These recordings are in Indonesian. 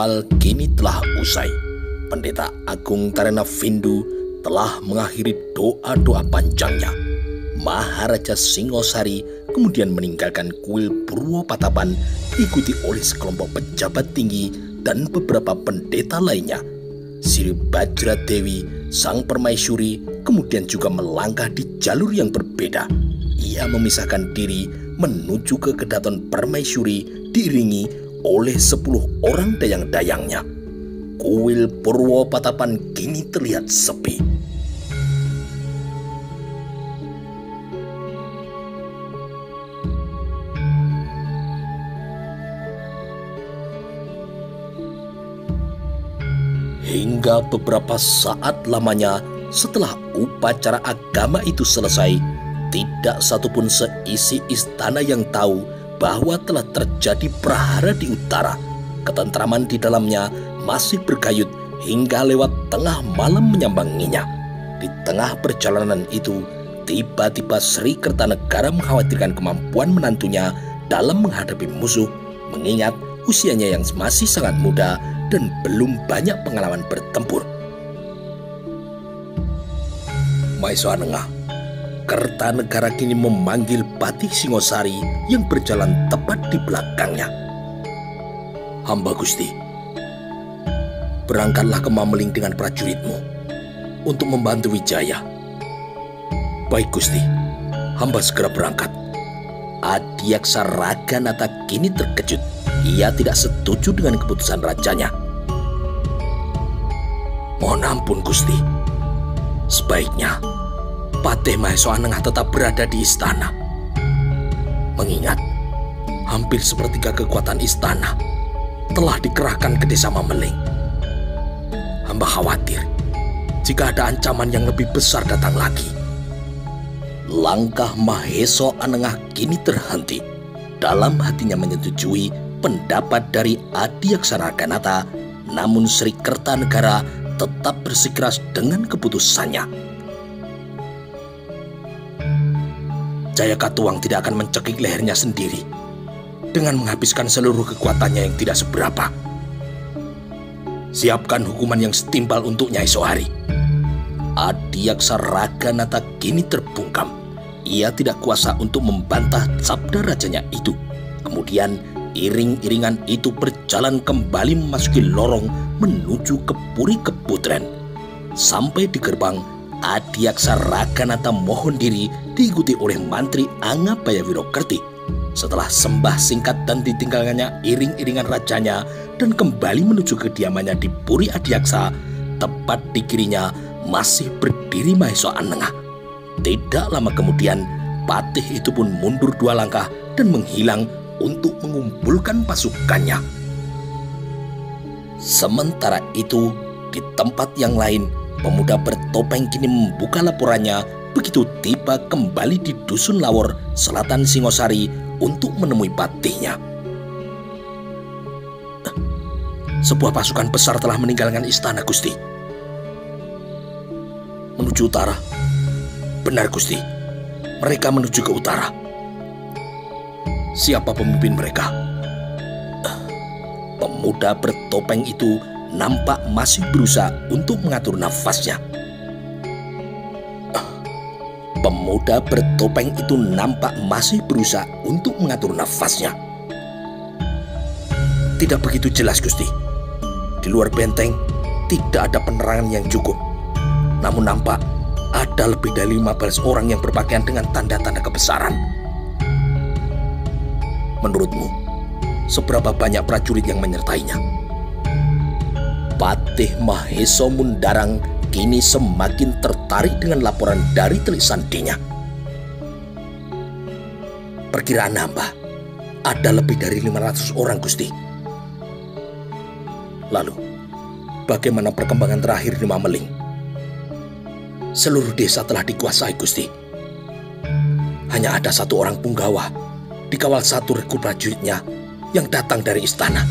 ritual kini telah usai. Pendeta Agung Tarena Vindu telah mengakhiri doa-doa panjangnya. Maharaja Singosari kemudian meninggalkan kuil Purwopatapan diikuti oleh sekelompok pejabat tinggi dan beberapa pendeta lainnya. Sri Bajra Dewi, sang permaisuri, kemudian juga melangkah di jalur yang berbeda. Ia memisahkan diri menuju ke Kedaton Permaisuri diiringi oleh 10 orang dayang-dayangnya. Kuil Purwopatapan kini terlihat sepi. Hingga beberapa saat lamanya setelah upacara agama itu selesai, tidak satupun seisi istana yang tahu bahwa telah terjadi prahara di utara. Ketentraman di dalamnya masih bergayut hingga lewat tengah malam menyambanginya. Di tengah perjalanan itu, tiba-tiba Sri Kertanegara mengkhawatirkan kemampuan menantunya dalam menghadapi musuh, mengingat usianya yang masih sangat muda dan belum banyak pengalaman bertempur. Maesha Nengah, Kertanegara kini memanggil Patih Singosari yang berjalan tepat di belakangnya. Hamba Gusti, berangkatlah ke Mameling dengan prajuritmu untuk membantu Wijaya. Baik Gusti, hamba segera berangkat. Adiaksa Raganata kini terkejut. Ia tidak setuju dengan keputusan rajanya. Mohon ampun Gusti, sebaiknya Patih Maesha Nengah tetap berada di istana. Mengingat hampir sepertiga kekuatan istana telah dikerahkan ke desa Mameling. Hamba khawatir jika ada ancaman yang lebih besar datang lagi. Langkah Maesha Nengah kini terhenti. Dalam hatinya menyetujui pendapat dari Adiaksa Raganata, namun Sri Kertanegara tetap bersikeras dengan keputusannya. Jayakatwang tidak akan mencekik lehernya sendiri dengan menghabiskan seluruh kekuatannya yang tidak seberapa. Siapkan hukuman yang setimpal untuknya esok hari. Adiaksa Raganata kini terbungkam. Ia tidak kuasa untuk membantah sabda rajanya itu. Kemudian iring-iringan itu berjalan kembali memasuki lorong menuju ke Puri Keputren. Sampai di gerbang, Adiaksa Raganata mohon diri diikuti oleh Mantri Angabaya Wirokerti. Setelah sembah singkat dan ditinggalkannya iring-iringan rajanya dan kembali menuju kediamannya di Puri Adiaksa, tepat di kirinya masih berdiri Maesha Nengah. Tidak lama kemudian, Patih itu pun mundur 2 langkah dan menghilang untuk mengumpulkan pasukannya. Sementara itu, di tempat yang lain, pemuda bertopeng kini membuka laporannya begitu tiba kembali di Dusun Lawor, selatan Singosari untuk menemui patihnya. Sebuah pasukan besar telah meninggalkan istana, Gusti. Menuju utara. Benar, Gusti. Mereka menuju ke utara. Siapa pemimpin mereka? Pemuda bertopeng itu nampak masih berusaha untuk mengatur nafasnya. Pemuda bertopeng itu nampak masih berusaha untuk mengatur nafasnya. Tidak begitu jelas, Gusti. Di luar benteng tidak ada penerangan yang cukup. Namun nampak ada lebih dari 15 orang yang berpakaian dengan tanda-tanda kebesaran. Menurutmu, seberapa banyak prajurit yang menyertainya? Patih Maheso Mundarang kini semakin tertarik dengan laporan dari Telik Sandinya. Perkiraan hamba, ada lebih dari 500 orang, Gusti. Lalu, bagaimana perkembangan terakhir di Mameling? Seluruh desa telah dikuasai, Gusti. Hanya ada 1 orang punggawa dikawal 1 rekrut prajuritnya yang datang dari istana.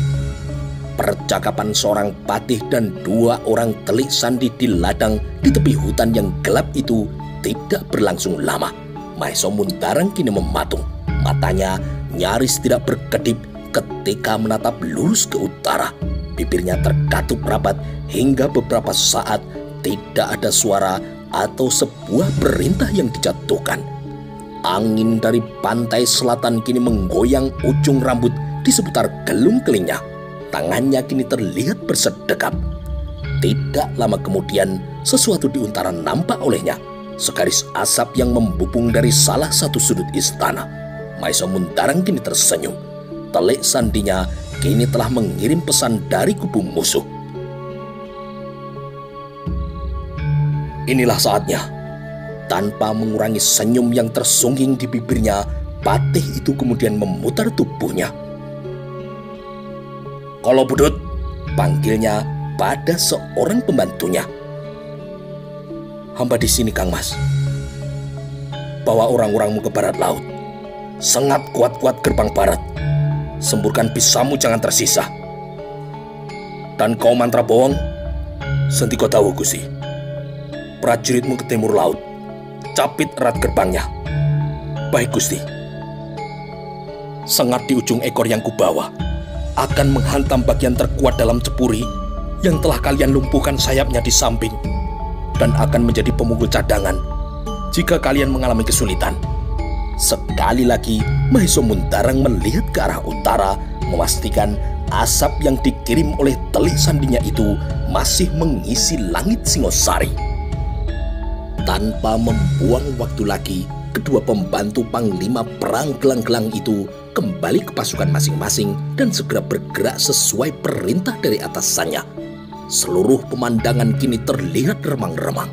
Percakapan seorang patih dan 2 orang Telik Sandi di ladang di tepi hutan yang gelap itu tidak berlangsung lama. Maheso Mundarang kini mematung. Matanya nyaris tidak berkedip ketika menatap lurus ke utara. Bibirnya terkatup rapat hingga beberapa saat tidak ada suara atau sebuah perintah yang dijatuhkan. Angin dari pantai selatan kini menggoyang ujung rambut di seputar gelung kelingnya. Tangannya kini terlihat bersedekap. Tidak lama kemudian sesuatu di utara nampak olehnya. Segaris asap yang membubung dari salah satu sudut istana. Mahesa Mundarang kini tersenyum. Telik sandinya kini telah mengirim pesan dari kubu musuh. Inilah saatnya. Tanpa mengurangi senyum yang tersungging di bibirnya, Patih itu kemudian memutar tubuhnya. "Kalau Budut," panggilnya pada seorang pembantunya. "Hamba di sini, Kang Mas. Bawa orang-orangmu ke barat laut. Sengat kuat-kuat gerbang barat. Semburkan pisamu jangan tersisa. Dan kau mantra bawang, senti kau tahu Gusti. Prajuritmu ke timur laut. Capit erat gerbangnya." "Baik Gusti." Sengat di ujung ekor yang kubawa akan menghantam bagian terkuat dalam cepuri yang telah kalian lumpuhkan sayapnya di samping, dan akan menjadi pemukul cadangan jika kalian mengalami kesulitan. Sekali lagi Mahesa Mundarang melihat ke arah utara, memastikan asap yang dikirim oleh telik sandinya itu masih mengisi langit Singosari. Tanpa membuang waktu lagi, kedua pembantu Panglima Perang Gelang-Gelang itu kembali ke pasukan masing-masing dan segera bergerak sesuai perintah dari atasannya. Seluruh pemandangan kini terlihat remang-remang.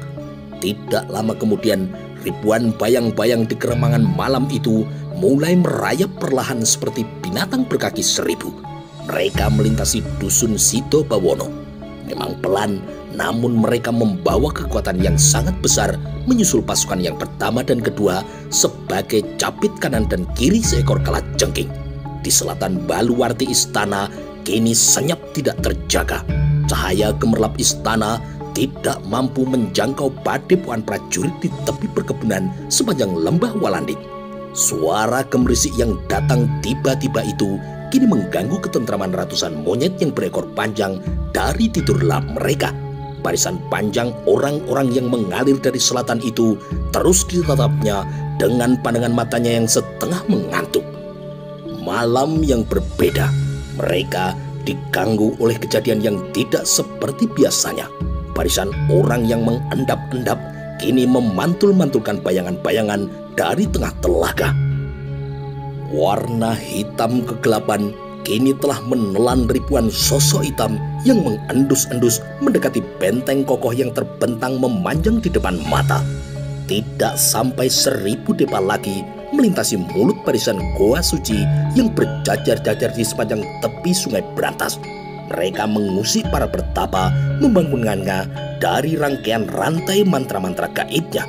Tidak lama kemudian, ribuan bayang-bayang di keremangan malam itu mulai merayap perlahan seperti binatang berkaki seribu. Mereka melintasi dusun Sito Bawono. Memang pelan, namun mereka membawa kekuatan yang sangat besar menyusul pasukan yang pertama dan kedua sebagai capit kanan dan kiri seekor kalajengking. Di selatan baluarti istana kini senyap tidak terjaga. Cahaya gemerlap istana tidak mampu menjangkau padepokan prajurit di tepi perkebunan sepanjang lembah Walandik. Suara gemerisik yang datang tiba-tiba itu kini mengganggu ketentraman ratusan monyet yang berekor panjang dari tidur lelap mereka. Barisan panjang orang-orang yang mengalir dari selatan itu terus ditatapnya dengan pandangan matanya yang setengah mengantuk. Malam yang berbeda, mereka diganggu oleh kejadian yang tidak seperti biasanya. Barisan orang yang mengendap-endap kini memantul-mantulkan bayangan-bayangan dari tengah telaga. Warna hitam kegelapan kini telah menelan ribuan sosok hitam yang mengendus-endus mendekati benteng kokoh yang terbentang memanjang di depan mata. Tidak sampai 1000 depa lagi melintasi mulut barisan goa suci yang berjajar-jajar di sepanjang tepi sungai Berantas. Mereka mengusik para pertapa, membangunkannya dari rangkaian rantai mantra-mantra gaibnya.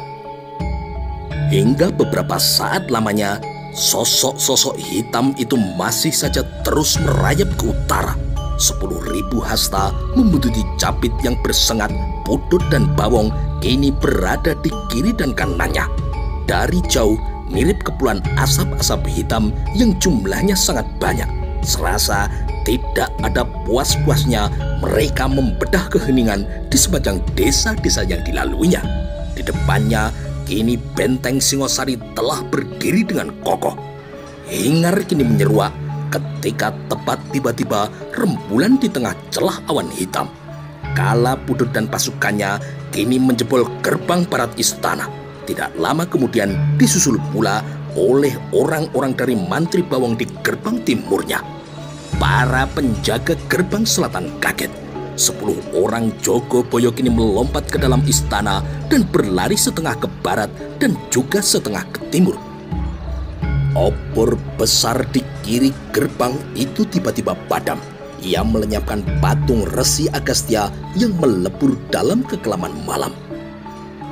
Hingga beberapa saat lamanya, sosok-sosok hitam itu masih saja terus merayap ke utara. 10.000 hasta membuntuti capit yang bersengat, Budut dan Bawong kini berada di kiri dan kanannya. Dari jauh mirip kepulan asap-asap hitam yang jumlahnya sangat banyak. Serasa tidak ada puas-puasnya mereka membedah keheningan di sepanjang desa-desa yang dilaluinya. Di depannya kini benteng Singosari telah berdiri dengan kokoh. Hingar kini menyeruak ketika tepat tiba-tiba rembulan di tengah celah awan hitam. Kala Budut dan pasukannya kini menjebol gerbang barat istana. Tidak lama kemudian disusul pula oleh orang-orang dari Mantri Bawong di gerbang timurnya. Para penjaga gerbang selatan kaget. 10 orang Jogoboyo kini melompat ke dalam istana dan berlari setengah ke barat dan juga setengah ke timur. Obor besar di kiri gerbang itu tiba-tiba padam. Ia melenyapkan patung Resi Agastya yang melebur dalam kekelaman malam.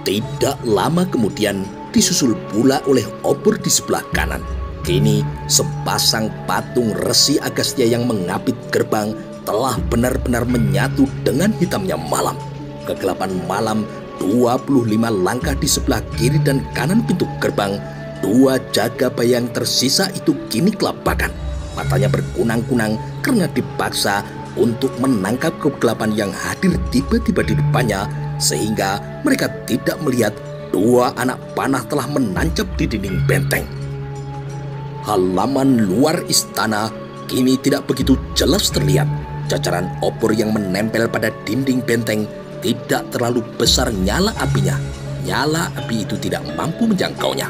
Tidak lama kemudian disusul pula oleh obor di sebelah kanan. Kini sepasang patung Resi Agastya yang mengapit gerbang telah benar-benar menyatu dengan hitamnya malam. Kegelapan malam, 25 langkah di sebelah kiri dan kanan pintu gerbang. 2 jaga bayang tersisa itu kini kelabakan. Matanya berkunang-kunang karena dipaksa untuk menangkap kegelapan yang hadir tiba-tiba di depannya, sehingga mereka tidak melihat dua anak panah telah menancap di dinding benteng. Halaman luar istana kini tidak begitu jelas terlihat. Cacaran obor yang menempel pada dinding benteng tidak terlalu besar nyala apinya. Nyala api itu tidak mampu menjangkaunya.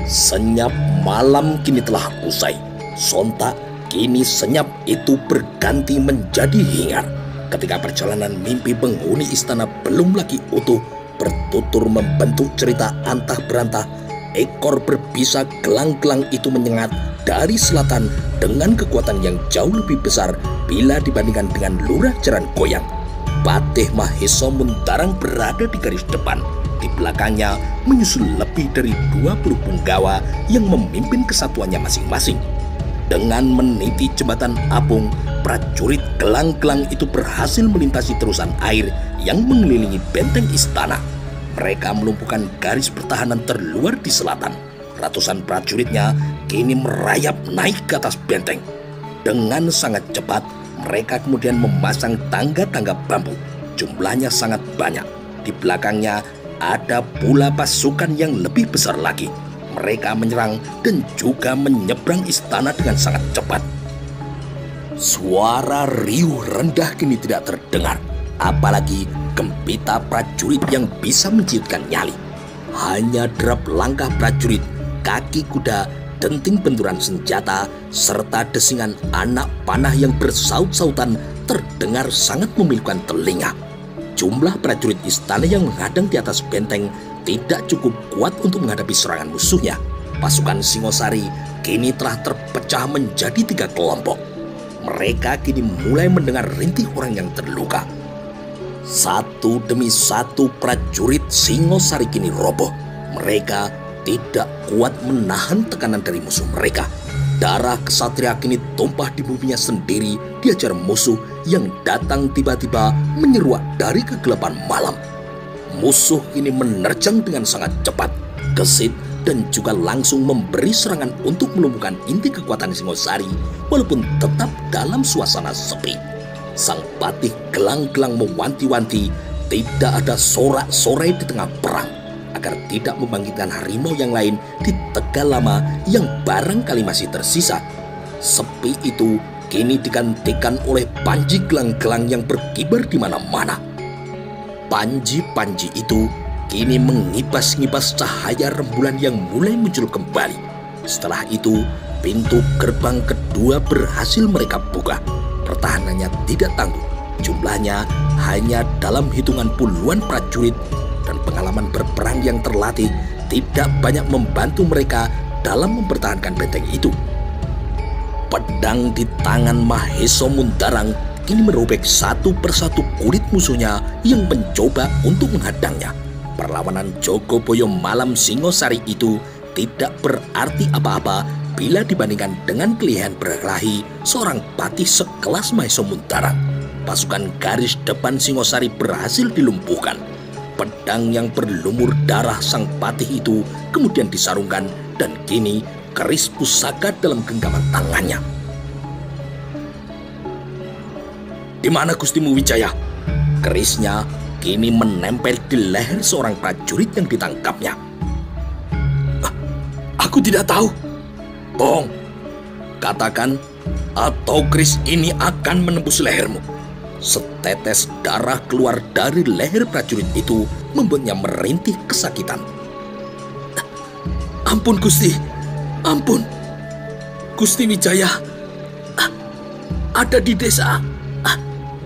Senyap malam kini telah usai. Sontak kini senyap itu berganti menjadi hingar. Ketika perjalanan mimpi penghuni istana belum lagi utuh, bertutur membentuk cerita antah berantah, ekor berbisa gelang-gelang itu menyengat dari selatan dengan kekuatan yang jauh lebih besar bila dibandingkan dengan Lurah Jaran Goyang. Patih Mahesa Muntarang berada di garis depan. Di belakangnya menyusul lebih dari 20 punggawa yang memimpin kesatuannya masing-masing. Dengan meniti jembatan apung, prajurit gelang-gelang itu berhasil melintasi terusan air yang mengelilingi benteng istana. Mereka melumpuhkan garis pertahanan terluar di selatan. Ratusan prajuritnya kini merayap naik ke atas benteng. Dengan sangat cepat, mereka kemudian memasang tangga-tangga bambu. Jumlahnya sangat banyak. Di belakangnya ada pula pasukan yang lebih besar lagi. Mereka menyerang dan juga menyeberang istana dengan sangat cepat. Suara riuh rendah kini tidak terdengar. Apalagi gempita prajurit yang bisa menciutkan nyali. Hanya derap langkah prajurit, kaki kuda, denting benturan senjata, serta desingan anak panah yang bersaut-sautan terdengar sangat memilukan telinga. Jumlah prajurit istana yang menghadang di atas benteng tidak cukup kuat untuk menghadapi serangan musuhnya. Pasukan Singosari kini telah terpecah menjadi 3 kelompok. Mereka kini mulai mendengar rintih orang yang terluka. Satu demi satu prajurit Singosari kini roboh. Mereka tidak kuat menahan tekanan dari musuh mereka. Darah kesatria kini tumpah di buminya sendiri di hajar musuh yang datang tiba-tiba menyeruak dari kegelapan malam. Musuh kini menerjang dengan sangat cepat, gesit, dan juga langsung memberi serangan untuk melumpuhkan inti kekuatan Singosari walaupun tetap dalam suasana sepi. Sang patih gelang-gelang mewanti-wanti tidak ada sorak-sorai di tengah perang, agar tidak membangkitkan harimau yang lain di Tegal Lama yang barangkali masih tersisa. Sepi itu kini digantikan oleh panji gelang-gelang yang berkibar di mana-mana. Panji-panji itu kini mengibas-ngibas cahaya rembulan yang mulai muncul kembali. Setelah itu, pintu gerbang kedua berhasil mereka buka. Pertahanannya tidak tangguh. Jumlahnya hanya dalam hitungan puluhan prajurit, dan pengalaman berperang yang terlatih tidak banyak membantu mereka dalam mempertahankan benteng itu. Pedang di tangan Mahesa Muntarang kini merobek satu persatu kulit musuhnya yang mencoba untuk menghadangnya. Perlawanan Jogoboyo malam Singosari itu tidak berarti apa-apa bila dibandingkan dengan pilihan berkelahi seorang patih sekelas Mahesa Muntarang. Pasukan garis depan Singosari berhasil dilumpuhkan. Pedang yang berlumur darah sang patih itu kemudian disarungkan dan kini keris pusaka dalam genggaman tangannya. "Di mana Gustimu Wijaya?" Kerisnya kini menempel di leher seorang prajurit yang ditangkapnya. "Aku tidak tahu." "Bohong. Katakan atau keris ini akan menembus lehermu." Setetes darah keluar dari leher prajurit itu membuatnya merintih kesakitan. "Ampun Gusti, ampun. Gusti Wijaya ada di desa."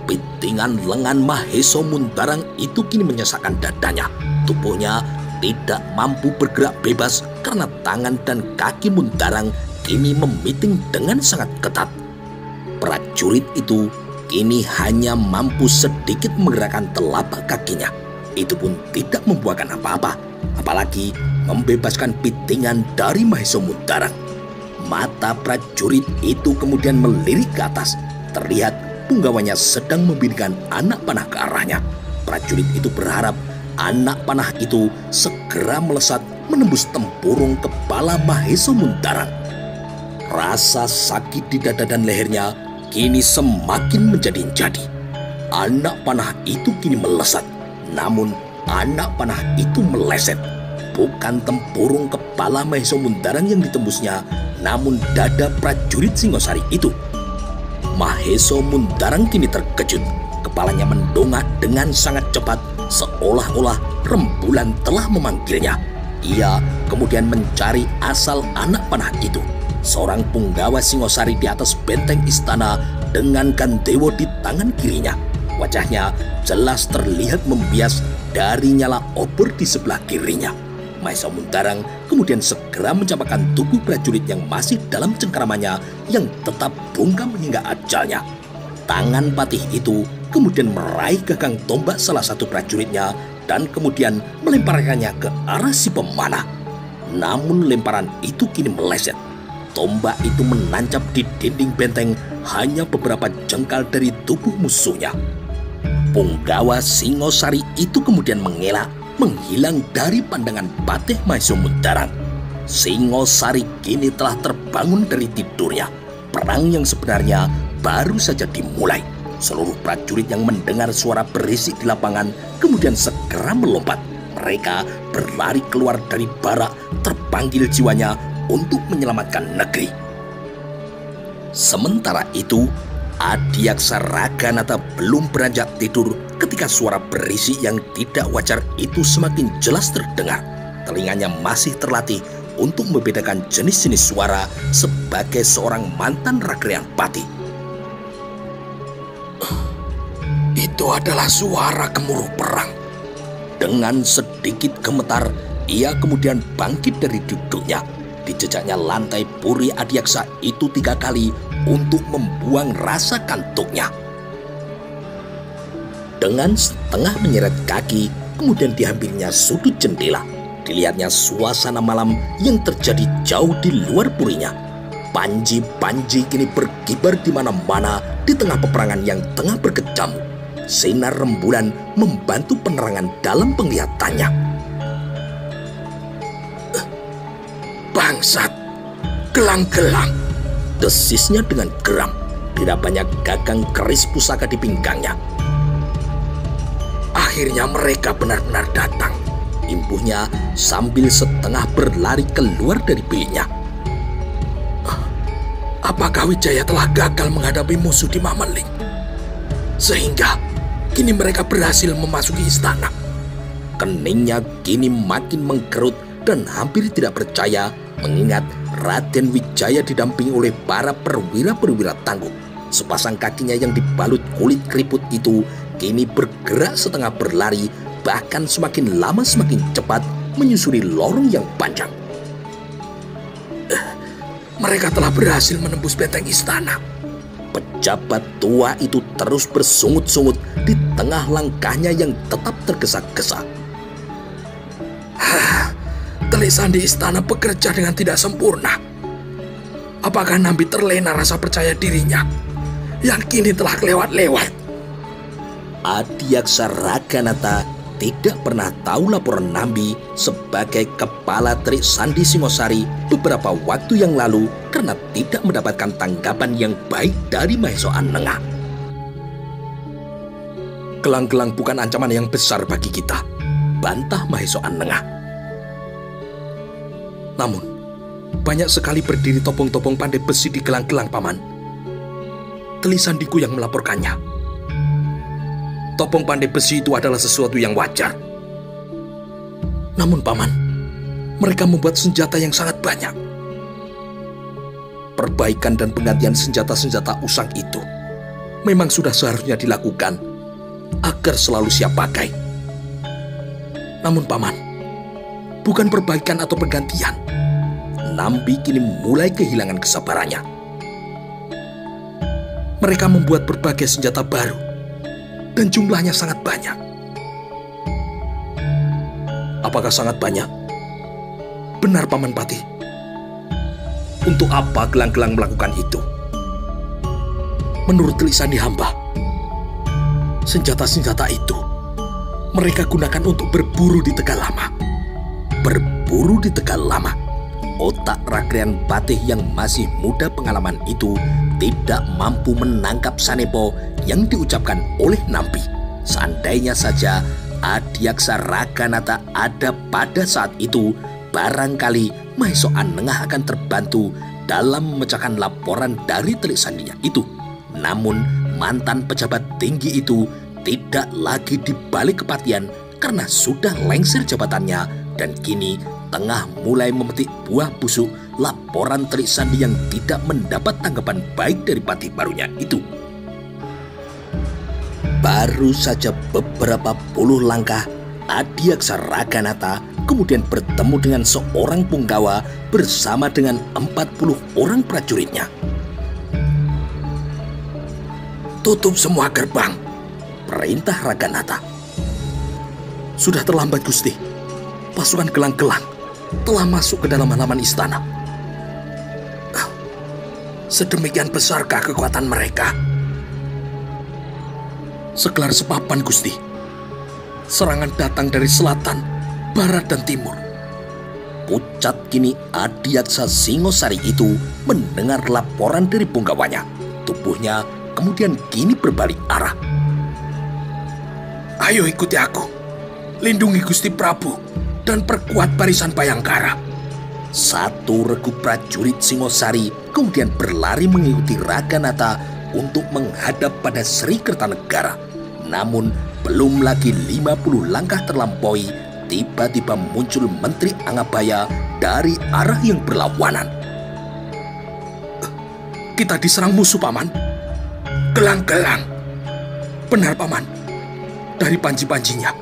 Pitingan lengan Mahesa Muntarang itu kini menyesakkan dadanya. Tubuhnya tidak mampu bergerak bebas karena tangan dan kaki Muntarang kini memiting dengan sangat ketat. Prajurit itu kini hanya mampu sedikit menggerakkan telapak kakinya. Itu pun tidak membuahkan apa-apa, apalagi membebaskan pitingan dari Mahesa Muntarang. Mata prajurit itu kemudian melirik ke atas. Terlihat punggawanya sedang membidikan anak panah ke arahnya. Prajurit itu berharap anak panah itu segera melesat menembus tempurung kepala Mahesa Muntarang. Rasa sakit di dada dan lehernya kini semakin menjadi-jadi. Anak panah itu kini melesat, namun anak panah itu meleset. Bukan tempurung kepala Mahesa Mundarang yang ditembusnya, namun dada prajurit Singosari itu. Mahesa Mundarang kini terkejut. Kepalanya mendongak dengan sangat cepat, seolah-olah rembulan telah memanggilnya. Ia kemudian mencari asal anak panah itu. Seorang punggawa Singosari di atas benteng istana dengan Gandewo di tangan kirinya. Wajahnya jelas terlihat membias dari nyala obor di sebelah kirinya. Mahesa Mundarang kemudian segera mencampakkan tubuh prajurit yang masih dalam cengkeramannya yang tetap bungkam hingga ajalnya. Tangan Patih itu kemudian meraih gagang tombak salah satu prajuritnya dan kemudian melemparkannya ke arah si pemanah. Namun lemparan itu kini meleset. Tombak itu menancap di dinding benteng hanya beberapa jengkal dari tubuh musuhnya. Punggawa Singosari itu kemudian mengelak, menghilang dari pandangan Patih Mahesa Mundarang. Singosari kini telah terbangun dari tidurnya. Perang yang sebenarnya baru saja dimulai. Seluruh prajurit yang mendengar suara berisik di lapangan kemudian segera melompat. Mereka berlari keluar dari barak, terpanggil jiwanya untuk menyelamatkan negeri. Sementara itu, Adiaksa Raganata belum beranjak tidur ketika suara berisik yang tidak wajar itu semakin jelas terdengar. Telinganya masih terlatih untuk membedakan jenis-jenis suara sebagai seorang mantan Ragrean Pati. Itu adalah suara gemuruh perang. Dengan sedikit gemetar, ia kemudian bangkit dari duduknya. Dijejaknya lantai puri Adiaksa itu 3 kali untuk membuang rasa kantuknya. Dengan setengah menyeret kaki, kemudian diambilnya sudut jendela. Dilihatnya suasana malam yang terjadi jauh di luar purinya. Panji-panji kini berkibar di mana-mana di tengah peperangan yang tengah berkecamuk. Sinar rembulan membantu penerangan dalam penglihatannya. Bangsat, gelang-gelang, desisnya dengan geram. Tidak banyak gagang keris pusaka di pinggangnya. Akhirnya mereka benar-benar datang, imbuhnya sambil setengah berlari keluar dari biliknya. Apakah Wijaya telah gagal menghadapi musuh di Mamaling? Sehingga kini mereka berhasil memasuki istana. Keningnya kini makin mengkerut dan hampir tidak percaya mengingat Raden Wijaya didampingi oleh para perwira-perwira tangguh. Sepasang kakinya yang dibalut kulit keriput itu kini bergerak setengah berlari, bahkan semakin lama semakin cepat menyusuri lorong yang panjang. Mereka telah berhasil menembus benteng istana. Pejabat tua itu terus bersungut-sungut di tengah langkahnya yang tetap tergesa-gesa. Telik Sandi istana bekerja dengan tidak sempurna. Apakah Nambi terlena rasa percaya dirinya yang kini telah kelewat-lewat? Adiaksa Raganata tidak pernah tahu laporan Nambi sebagai kepala Telik Sandi Singosari beberapa waktu yang lalu karena tidak mendapatkan tanggapan yang baik dari Mahesa Anengah. Gelang-gelang bukan ancaman yang besar bagi kita, bantah Mahesa Anengah. Namun, banyak sekali berdiri topong-topong pandai besi di gelang-gelang, Paman. Telik Sandiku yang melaporkannya. Topong pandai besi itu adalah sesuatu yang wajar. Namun, Paman, mereka membuat senjata yang sangat banyak. Perbaikan dan penggantian senjata-senjata usang itu memang sudah seharusnya dilakukan agar selalu siap pakai. Namun, Paman, bukan perbaikan atau penggantian. Nambi kini mulai kehilangan kesabarannya. Mereka membuat berbagai senjata baru dan jumlahnya sangat banyak. Apakah sangat banyak? Benar, Paman Patih. Untuk apa gelang-gelang melakukan itu? Menurut Telik Sandi hamba, senjata-senjata itu mereka gunakan untuk berburu di Tegal Lama. Berburu di Tegal Lama. Otak Ragrean Patih yang masih muda pengalaman itu tidak mampu menangkap sanepo yang diucapkan oleh Nampi. Seandainya saja Adiaksa Raganata ada pada saat itu, barangkali Mahesa Anengah akan terbantu dalam memecahkan laporan dari Telik Sandinya itu. Namun mantan pejabat tinggi itu tidak lagi dibalik kepatian karena sudah lengser jabatannya dan kini tengah mulai memetik buah busuk laporan Telik Sandi yang tidak mendapat tanggapan baik dari patih barunya itu. Baru saja beberapa puluh langkah, Adiaksa Raganata kemudian bertemu dengan seorang punggawa bersama dengan 40 orang prajuritnya. "Tutup semua gerbang," perintah Raganata. "Sudah terlambat, Gusti. Pasukan gelang-gelang telah masuk ke dalam halaman istana." "Sedemikian besarkah kekuatan mereka?" "Sekelar sepapan, Gusti. Serangan datang dari selatan, barat, dan timur." Pucat kini Adiaksa Singosari itu mendengar laporan dari punggawanya. Tubuhnya kemudian kini berbalik arah. "Ayo ikuti aku. Lindungi Gusti Prabu dan perkuat barisan Bayangkara." Satu regu prajurit Singosari kemudian berlari mengikuti Raganata untuk menghadap pada Sri Kertanegara. Namun belum lagi 50 langkah terlampaui, tiba-tiba muncul Menteri Angabaya dari arah yang berlawanan. "Kita diserang musuh, Paman." "Gelang-gelang." "Benar, Paman. Dari panji-panjinya,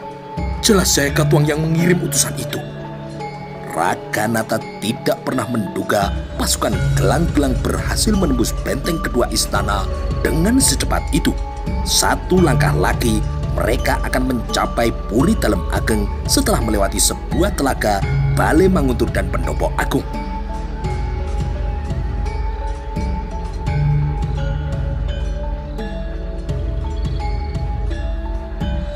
jelas Jaya Katuang yang mengirim utusan itu." Raganata tidak pernah menduga pasukan gelang-gelang berhasil menembus benteng kedua istana dengan secepat itu. Satu langkah lagi, mereka akan mencapai Puri Dalem Ageng setelah melewati sebuah telaga, Balai Manguntur, dan Pendopo Agung.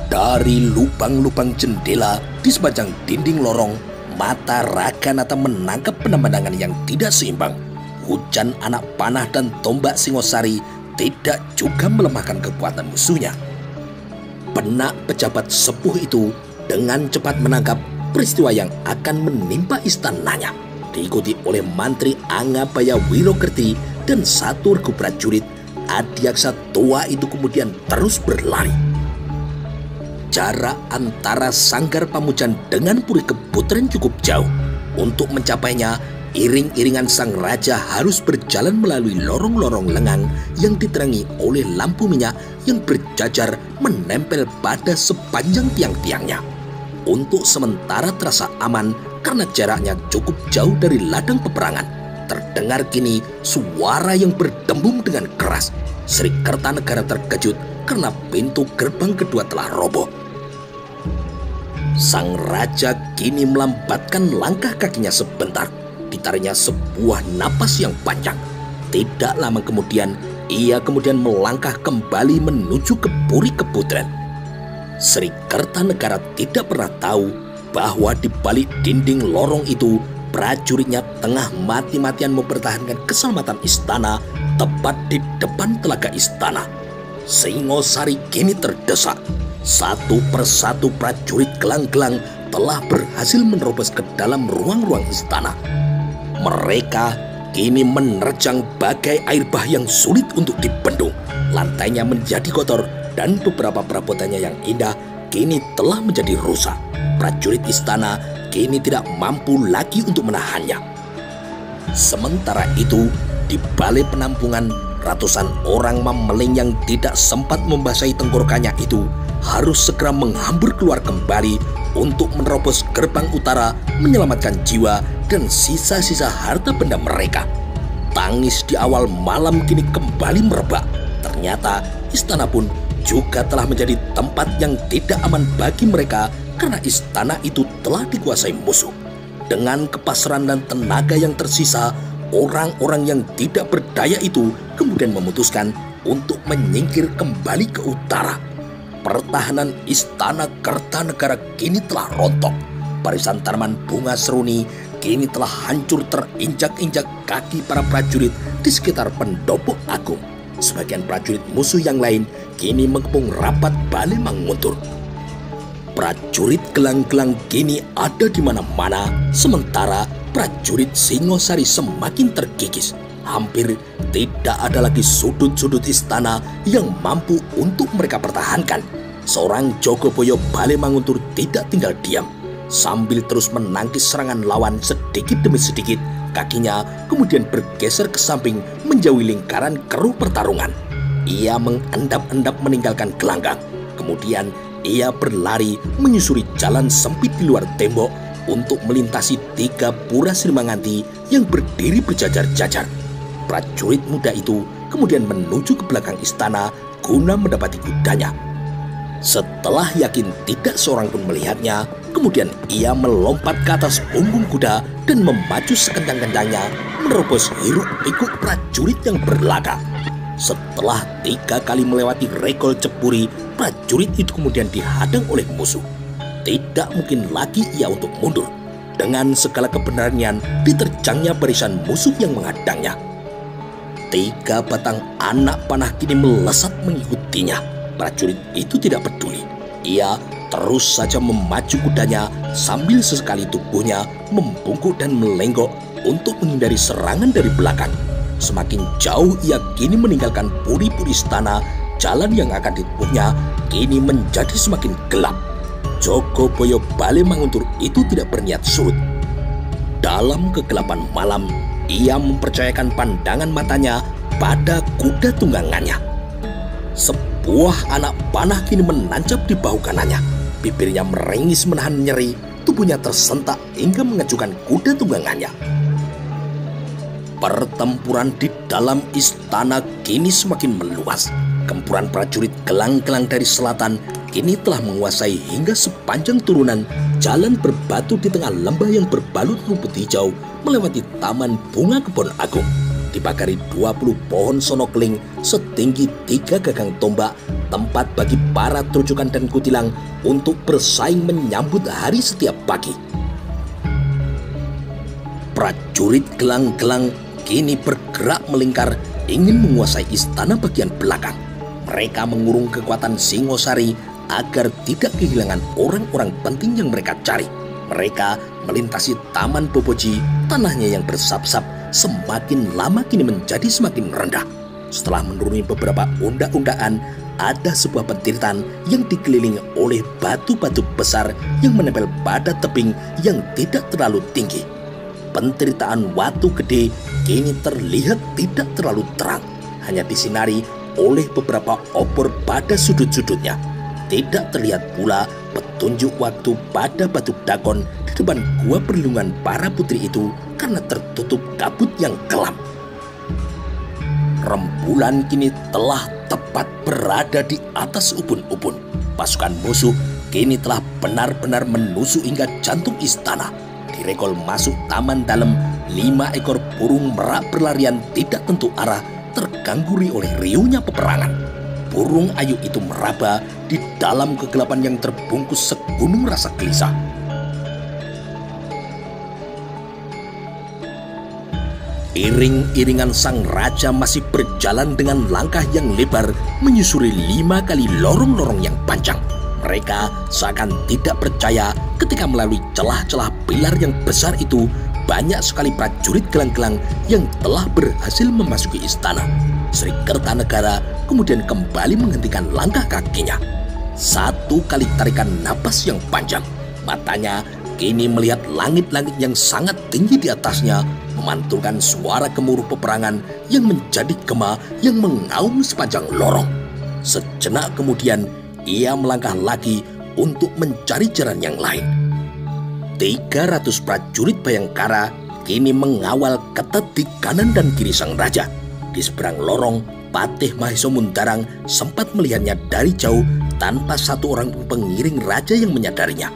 Dari lubang-lubang jendela di sepanjang dinding lorong, mata Raganata menangkap pemandangan yang tidak seimbang. Hujan anak panah dan tombak Singosari tidak juga melemahkan kekuatan musuhnya. Benak pejabat sepuh itu dengan cepat menangkap peristiwa yang akan menimpa istananya. Diikuti oleh Mantri Angabaya Wirokerti dan satu regu prajurit, Adiaksa tua itu kemudian terus berlari. Jarak antara Sanggar Pamujan dengan Puri Keputren cukup jauh. Untuk mencapainya, iring-iringan sang raja harus berjalan melalui lorong-lorong lengang yang diterangi oleh lampu minyak yang berjajar menempel pada sepanjang tiang-tiangnya. Untuk sementara terasa aman karena jaraknya cukup jauh dari ladang peperangan. Terdengar kini suara yang berdembum dengan keras. Sri Kertanegara terkejut karena pintu gerbang kedua telah roboh. Sang raja kini melambatkan langkah kakinya sebentar. Ditarinya sebuah napas yang panjang. Tidak lama kemudian, ia kemudian melangkah kembali menuju ke Puri Keputren. Sri Kertanegara tidak pernah tahu bahwa di balik dinding lorong itu, prajuritnya tengah mati-matian mempertahankan keselamatan istana tepat di depan telaga istana. Singosari kini terdesak. Satu persatu prajurit gelang-gelang telah berhasil menerobos ke dalam ruang-ruang istana. Mereka kini menerjang bagai air bah yang sulit untuk dibendung. Lantainya menjadi kotor dan beberapa perabotannya yang indah kini telah menjadi rusak. Prajurit istana kini tidak mampu lagi untuk menahannya. Sementara itu, di balai penampungan, ratusan orang mameling yang tidak sempat membasahi tenggorokannya itu harus segera menghambur keluar kembali untuk menerobos gerbang utara, menyelamatkan jiwa dan sisa-sisa harta benda mereka. Tangis di awal malam kini kembali merebak. Ternyata istana pun juga telah menjadi tempat yang tidak aman bagi mereka karena istana itu telah dikuasai musuh. Dengan kepasrahan dan tenaga yang tersisa, orang-orang yang tidak berdaya itu kemudian memutuskan untuk menyingkir kembali ke utara. Pertahanan istana Kertanegara kini telah rontok. Barisan tanaman bunga seruni kini telah hancur terinjak-injak kaki para prajurit di sekitar pendopo agung. Sebagian prajurit musuh yang lain kini mengepung rapat Balai Manguntur. Prajurit gelang-gelang kini ada di mana-mana, sementara prajurit Singosari semakin terkikis. Hampir tidak ada lagi sudut-sudut istana yang mampu untuk mereka pertahankan. Seorang Jogoboyo Balai Manguntur tidak tinggal diam. Sambil terus menangkis serangan lawan sedikit demi sedikit, kakinya kemudian bergeser ke samping menjauhi lingkaran keruh pertarungan. Ia mengendap-endap meninggalkan gelanggang. Kemudian ia berlari menyusuri jalan sempit di luar tembok untuk melintasi 3 pura Srimanganti yang berdiri berjajar-jajar. Prajurit muda itu kemudian menuju ke belakang istana guna mendapati kudanya. Setelah yakin tidak seorang pun melihatnya, kemudian ia melompat ke atas punggung kuda dan memacu sekencang-kencangnya menerobos hiruk-pikuk prajurit yang berlaga. Setelah 3 kali melewati regol Cepuri, prajurit itu kemudian dihadang oleh musuh. Tidak mungkin lagi ia untuk mundur. Dengan segala kebenarannya diterjangnya barisan musuh yang menghadangnya. 3 batang anak panah kini melesat mengikutinya. Prajurit itu tidak peduli. Ia terus saja memacu kudanya sambil sesekali tubuhnya membungkuk dan melenggok untuk menghindari serangan dari belakang. Semakin jauh ia kini meninggalkan puri-puri istana, jalan yang akan ditempuhnya kini menjadi semakin gelap. Jogoboyo Balai Manguntur itu tidak berniat surut. Dalam kegelapan malam, ia mempercayakan pandangan matanya pada kuda tunggangannya. Sebuah anak panah kini menancap di bahu kanannya. Bibirnya merengis menahan nyeri, tubuhnya tersentak hingga mengajukan kuda tunggangannya. Pertempuran di dalam istana kini semakin meluas. Gempuran prajurit gelang-gelang dari selatan kini telah menguasai hingga sepanjang turunan jalan berbatu di tengah lembah yang berbalut rumput hijau melewati taman bunga kebon agung. Dibagari 20 pohon sonokling setinggi 3 gagang tombak, tempat bagi para trujukan dan kutilang untuk bersaing menyambut hari setiap pagi. Prajurit gelang-gelang kini bergerak melingkar ingin menguasai istana bagian belakang. Mereka mengurung kekuatan Singosari agar tidak kehilangan orang-orang penting yang mereka cari. Mereka melintasi Taman Boboji, tanahnya yang bersap-sap semakin lama kini menjadi semakin rendah. Setelah menuruni beberapa unda-undaan, ada sebuah pentiritan yang dikelilingi oleh batu-batu besar yang menempel pada tebing yang tidak terlalu tinggi. Pentiritaan Watu Gede kini terlihat tidak terlalu terang, hanya disinari oleh beberapa obor pada sudut-sudutnya. Tidak terlihat pula petunjuk waktu pada batu dakon di depan gua perlindungan para putri itu karena tertutup kabut yang kelam. Rembulan kini telah tepat berada di atas ubun-ubun. Pasukan musuh kini telah benar-benar menusuk hingga jantung istana. Di regol masuk taman dalam, 5 ekor burung merak berlarian tidak tentu arah, terganggu oleh riuhnya peperangan. Burung ayu itu meraba di dalam kegelapan yang terbungkus segunung rasa gelisah. Iring-iringan sang raja masih berjalan dengan langkah yang lebar menyusuri 5 kali lorong-lorong yang panjang. Mereka seakan tidak percaya ketika melalui celah-celah pilar yang besar itu banyak sekali prajurit gelang-gelang yang telah berhasil memasuki istana. Sri Kertanegara kemudian kembali menghentikan langkah kakinya. 1 kali tarikan napas yang panjang, matanya kini melihat langit-langit yang sangat tinggi di atasnya, memantulkan suara gemuruh peperangan yang menjadi gema yang mengaum sepanjang lorong. Sejenak kemudian ia melangkah lagi untuk mencari jalan yang lain. 300 prajurit Bayangkara kini mengawal ketat di kanan dan kiri sang raja. Di seberang lorong, Patih Mahesa Mundarang sempat melihatnya dari jauh tanpa satu orang pengiring raja yang menyadarinya.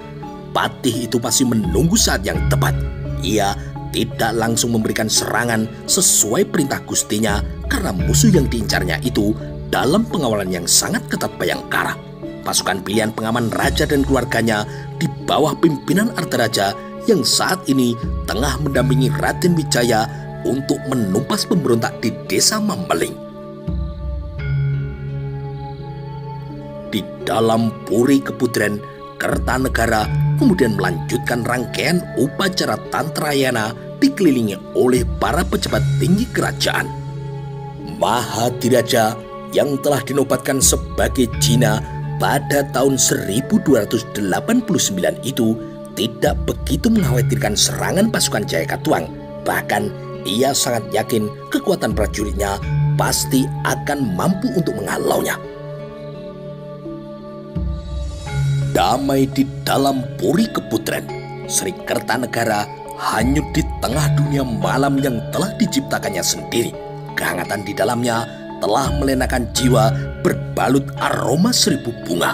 Patih itu masih menunggu saat yang tepat. Ia tidak langsung memberikan serangan sesuai perintah gustinya karena musuh yang diincarnya itu dalam pengawalan yang sangat ketat Bayangkara. Pasukan pilihan pengaman raja dan keluarganya di bawah pimpinan Ardaraja yang saat ini tengah mendampingi Raden Wijaya untuk menumpas pemberontak di desa Mambeling. Di dalam Puri Keputren, Kertanegara kemudian melanjutkan rangkaian upacara Tantrayana dikelilingi oleh para pejabat tinggi kerajaan. Mahadiraja yang telah dinobatkan sebagai Jina pada tahun 1289 itu tidak begitu mengkhawatirkan serangan pasukan Jayakatwang. Bahkan ia sangat yakin kekuatan prajuritnya pasti akan mampu untuk menghalaunya. Damai di dalam Puri Keputren, Sri Kertanegara hanyut di tengah dunia malam yang telah diciptakannya sendiri. Kehangatan di dalamnya telah melenakan jiwa berbalut aroma 1000 bunga.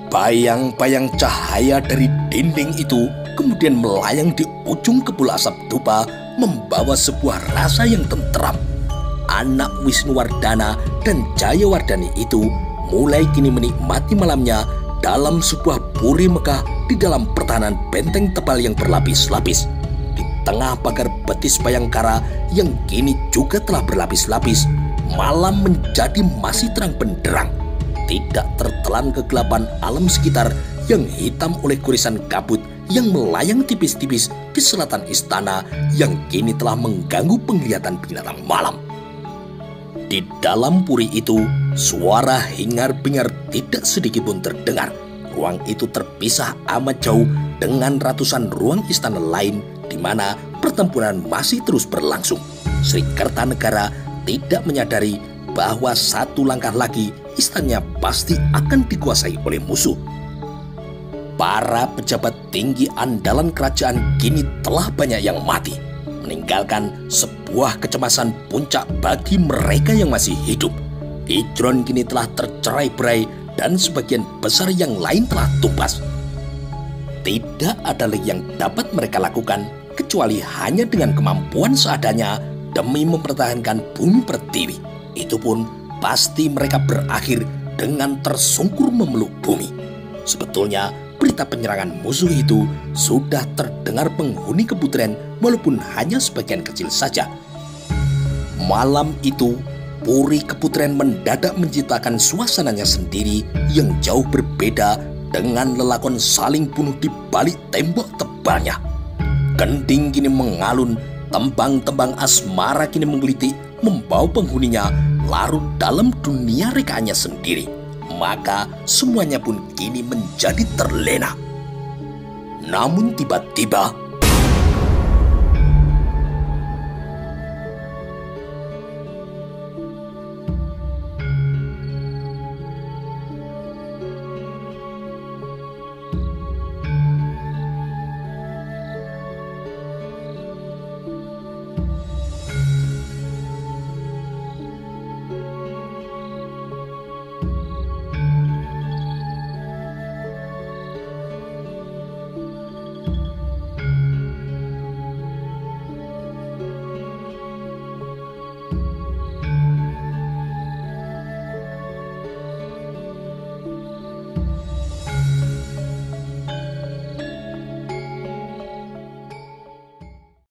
Bayang-bayang cahaya dari dinding itu kemudian melayang di ujung kepul asap dupa, membawa sebuah rasa yang tenteram. Anak Wisnuwardana dan Jayawardani itu mulai kini menikmati malamnya dalam sebuah puri megah di dalam pertahanan benteng tebal yang berlapis-lapis. Di tengah pagar betis Bayangkara yang kini juga telah berlapis-lapis, malam menjadi masih terang benderang. Tidak tertelan kegelapan alam sekitar yang hitam oleh gurisan kabut yang melayang tipis-tipis di selatan istana yang kini telah mengganggu penglihatan binatang malam. Di dalam puri itu, suara hingar-bingar tidak sedikit pun terdengar. Ruang itu terpisah amat jauh dengan ratusan ruang istana lain di mana pertempuran masih terus berlangsung. Sri Kertanegara tidak menyadari bahwa satu langkah lagi istananya pasti akan dikuasai oleh musuh. Para pejabat tinggi andalan kerajaan kini telah banyak yang mati, meninggalkan sebuah kecemasan puncak bagi mereka yang masih hidup. Ijron kini telah tercerai-berai dan sebagian besar yang lain telah tumbas. Tidak ada lagi yang dapat mereka lakukan kecuali hanya dengan kemampuan seadanya demi mempertahankan bumi pertiwi. Itu pun pasti mereka berakhir dengan tersungkur memeluk bumi. Sebetulnya berita penyerangan musuh itu sudah terdengar penghuni Keputren walaupun hanya sebagian kecil saja. Malam itu, Puri Keputren mendadak menciptakan suasananya sendiri yang jauh berbeda dengan lelakon saling bunuh di balik tembok tebalnya. Gending kini mengalun, tembang-tembang asmara kini menggelitik, membawa penghuninya larut dalam dunia rekaannya sendiri. Maka semuanya pun kini menjadi terlena. Namun tiba-tiba